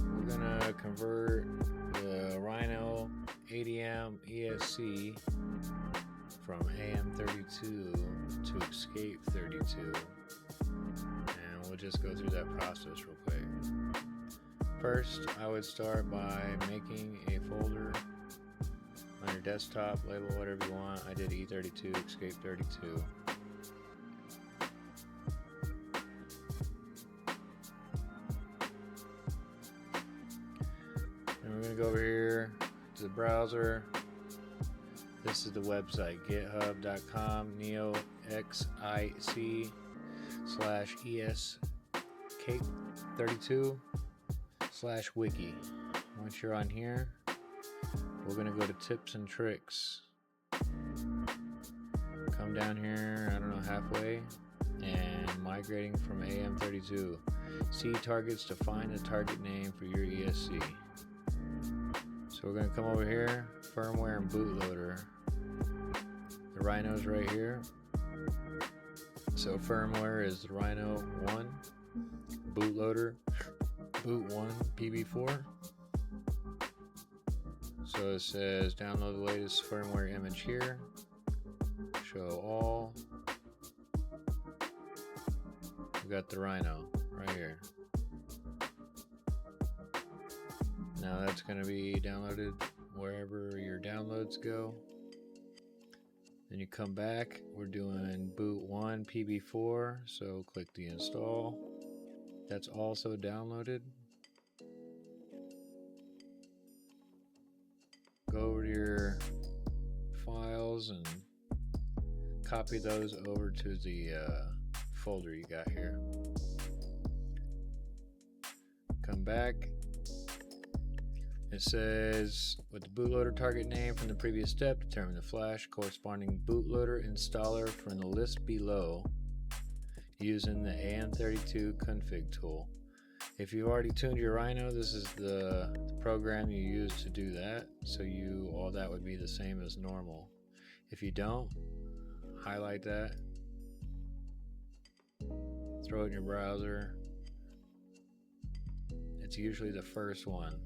We're gonna convert the Rhino 80M ESC from AM32 to Escape 32, and we'll just go through that process real quick. First, I would start by making a folder on your desktop, label whatever you want. I did E32 Escape 32. And we're going to go over here to the browser. This is the website, github.com neoxic/escape32/wiki. Once you're on here, we're going to go to tips and tricks. Come down here, I don't know, halfway, and migrating from AM32. See targets to find the target name for your ESC. So we're going to come over here, firmware and bootloader. The Rhino's right here. So firmware is the Rhino 1, bootloader, boot 1 PB4. So it says download the latest firmware image here. Show all. We got the Rhino right here. Now that's going to be downloaded wherever your downloads go. Then you come back. We're doing boot 1 PB4, so click the install. That's also downloaded. Go over to your files and copy those over to the folder you got here. Come back. It says, with the bootloader target name from the previous step, determine the flash corresponding bootloader installer from the list below using the AM32 config tool. If you've already tuned your Rhino, this is the program you use to do that. So all that would be the same as normal. If you don't, highlight that, throw it in your browser. It's usually the first one.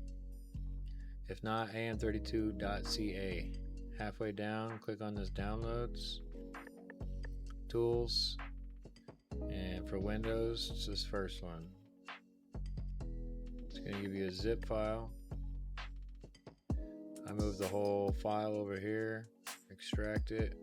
If not, am32.ca. Halfway down, click on this downloads, tools, and for Windows, it's this first one. It's going to give you a zip file. I move the whole file over here, extract it.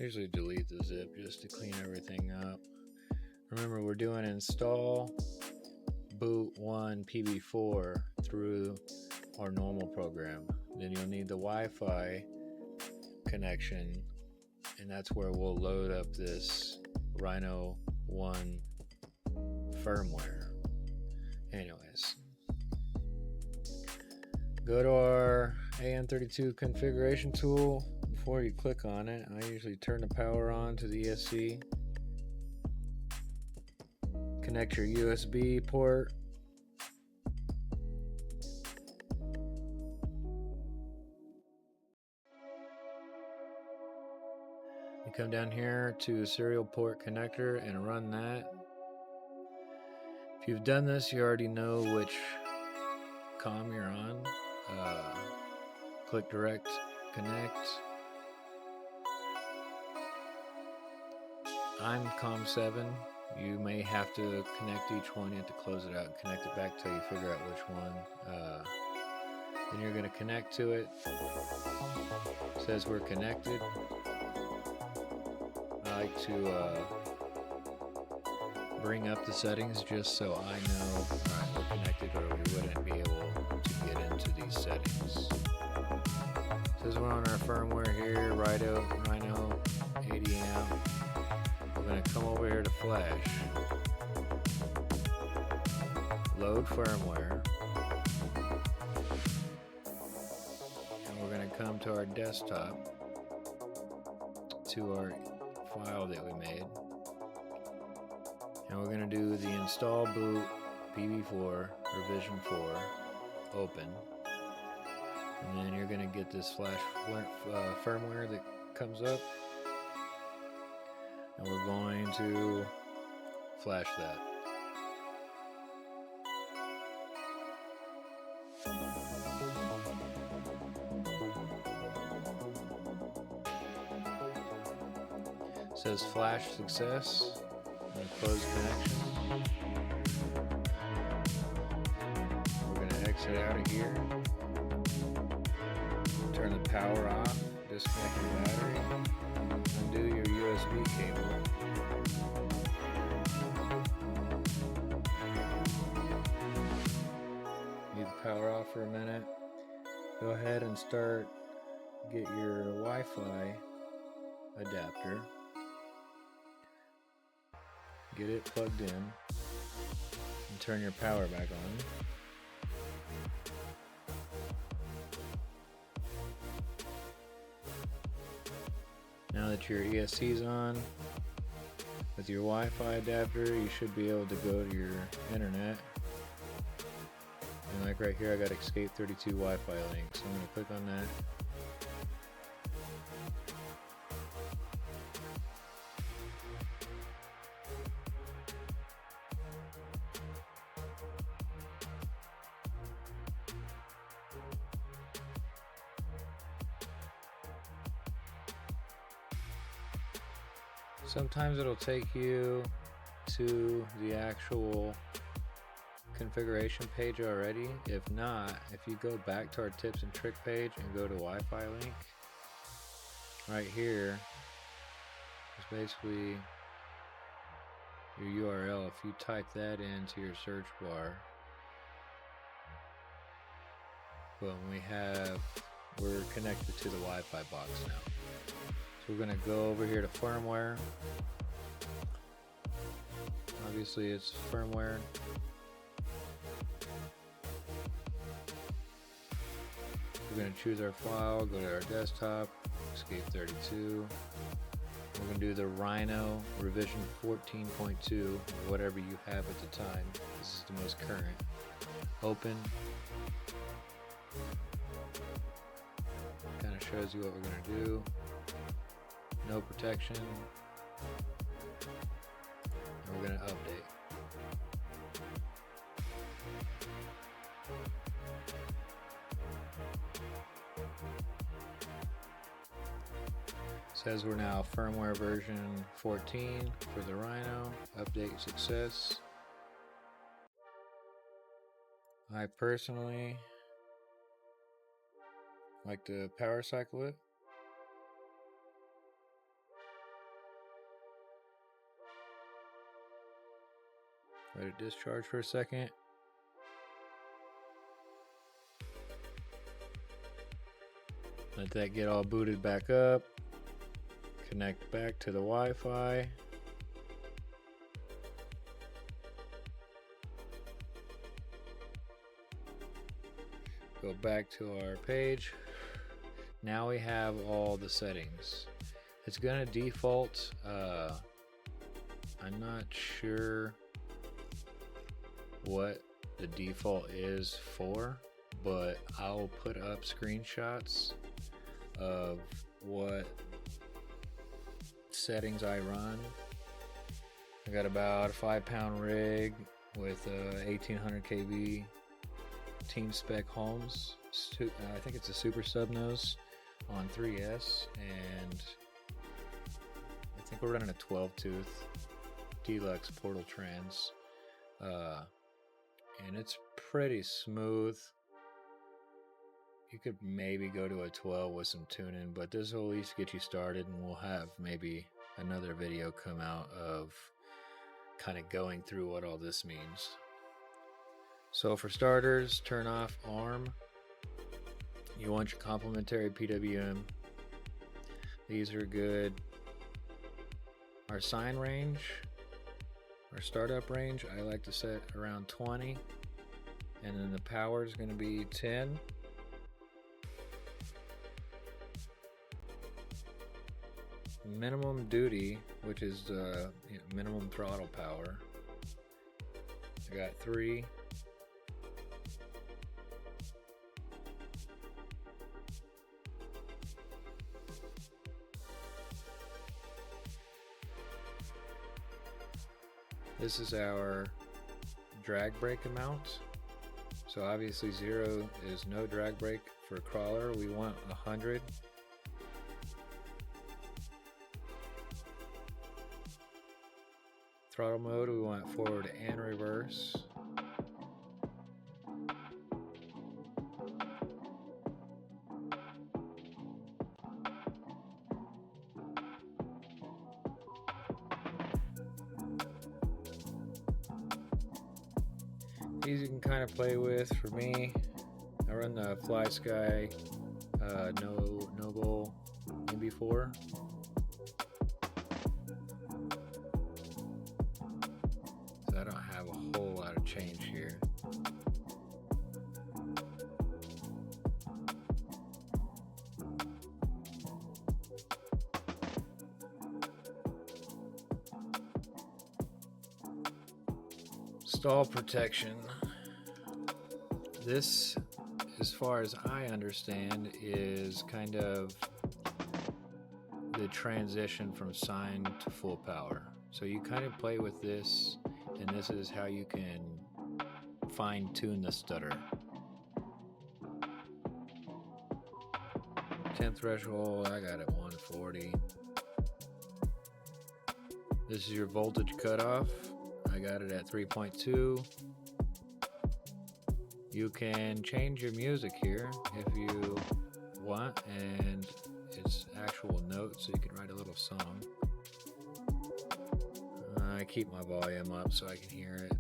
Usually delete the zip just to clean everything up. Remember, we're doing install boot 1 PB4 through our normal program. Then you'll need the Wi-Fi connection, and that's where we'll load up this Rhino 1 firmware. Anyways, go to our AM32 configuration tool. Before you click on it, I usually turn the power on to the ESC. Connect your USB port. You come down here to serial port connector and run that. If you've done this, you already know which COM you're on. Click direct connect. I'm COM7. You may have to connect each one. You have to close it out and connect it back till you figure out which one. Then you're going to connect to it. It says we're connected. I like to bring up the settings just so I know we're connected, or we wouldn't be able to get into these settings. It says we're on our firmware here, Rhino 80M. We're going to come over here to flash, load firmware, and we're going to come to our desktop, to our file that we made, and we're going to do the install boot PB4 revision 4, open, and then you're going to get this flash firmware that comes up, and we're going to flash that. It says flash success. I'm going to close connection. We're going to exit out of here. Turn the power off. Disconnect your battery. Undo your USB cable. Leave the power off for a minute. Go ahead and get your Wi-Fi adapter. Get it plugged in and turn your power back on. Now that your ESC is on, with your Wi-Fi adapter, you should be able to go to your internet. And like right here, I got Escape 32 Wi-Fi link, so I'm going to click on that. Sometimes it'll take you to the actual configuration page already. If not, if you go back to our tips and trick page and go to Wi-Fi link, right here is basically your URL. If you type that into your search bar, boom, we're connected to the Wi-Fi box now. So we're going to go over here to firmware. Obviously it's firmware. We're going to choose our file, go to our desktop, Escape 32. We're going to do the Rhino revision 14.2, or whatever you have at the time. This is the most current. Open. Kind of shows you what we're going to do. No protection. And we're going to update. Says we're now firmware version 14 for the Rhino. Update success. I personally like to power cycle it. Let it discharge for a second. Let that get all booted back up. Connect back to the Wi-Fi. Go back to our page. Now we have all the settings. It's gonna default. I'm not sure what the default is for, but I'll put up screenshots of what settings I run. I got about a 5-pound rig with 1800 kV team spec Holmes. I think it's a super sub nose on 3S, and I think we're running a 12 tooth deluxe portal trans, and it's pretty smooth. You could maybe go to a 12 with some tuning, but this will at least get you started, and we'll have maybe another video come out of kind of going through what all this means. So for starters, turn off ARM. You want your complementary PWM. These are good. Our sign range, our startup range, I like to set around 20, and then the power is going to be 10. Minimum duty, which is minimum throttle power, I got 3. This is our drag brake amount. So obviously 0 is no drag brake for crawler. We want 100. Throttle mode, we want forward and reverse. These you can kind of play with. For me, I run the Fly Sky Noble MB4. So I don't have a whole lot of change here. Stall protection. This, as far as I understand, is kind of the transition from sine to full power. So you kind of play with this, and this is how you can fine tune the stutter. 10 threshold, I got it 140. This is your voltage cutoff. I got it at 3.2. You can change your music here if you want, and it's actual notes, so you can write a little song. I keep my volume up so I can hear it.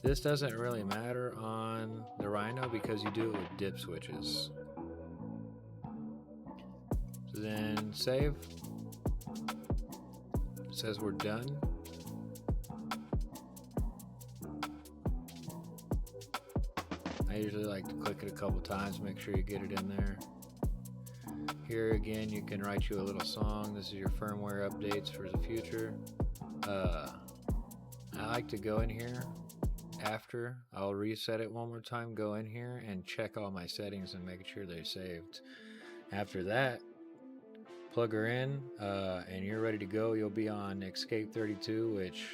This doesn't really matter on the Rhino because you do it with dip switches. So then save. It says we're done. I usually like to click it a couple times, make sure you get it in there. Here again, you can write you a little song. This is your firmware updates for the future. I like to go in here after. I'll reset it one more time, go in here and check all my settings and make sure they're saved. After that, plug her in and you're ready to go. You'll be on Escape 32, which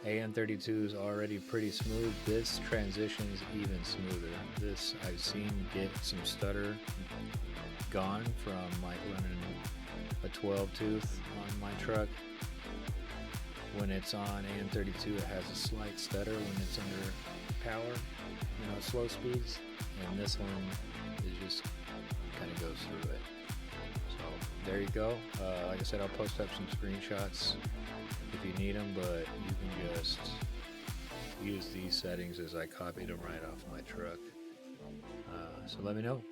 AM32 is already pretty smooth. This transitions even smoother. This I've seen get some stutter gone from like running a 12 tooth on my truck. When it's on AM32, it has a slight stutter when it's under power, slow speeds, and this one is just kind of goes through it. So there you go. Like I said, I'll post up some screenshots if you need them, but you can just use these settings as I copied them right off my truck. So let me know.